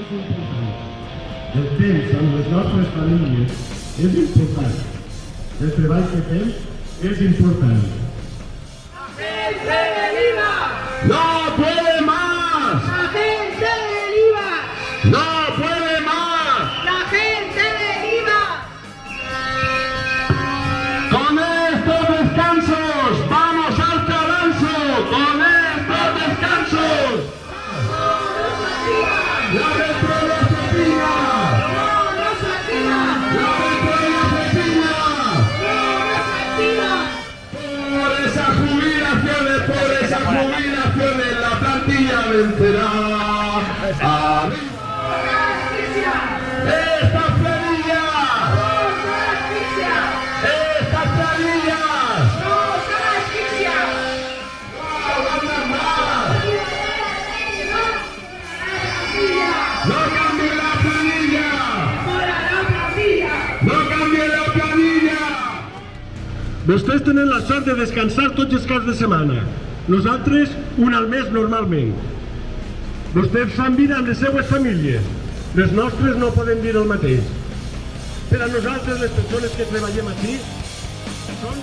és important. El temps amb les nostres famílies és important. El treball que fem és important. ¡La gente del IVA! ¡No puede más! ¡La gente del IVA! ¡No puede más! ¡La gente del IVA! ¡Con estos descansos vamos al calanzo! ¡Con estos descansos! ¡La Venezuela se pilla! ¡No nos activa! ¡La Venezuela se pilla! ¡No nos activa! Por esas jubilaciones la plantilla vencerá. ¡Arriba! ¡La asfixia! ¡Estas planillas! ¡No la asfixia! ¡Estas planillas! ¡No la asfixia! ¡No aguantan más! ¡No cambie la planilla! ¡Para la plantilla! ¡No cambie la planilla! Vostès tenen la sort de descansar tots els caps de setmana. Nosaltres, un al mes normalment. Vostès fan vida amb les seues famílies. Les nostres no poden dir el mateix. Per a nosaltres, les persones que treballem aquí, són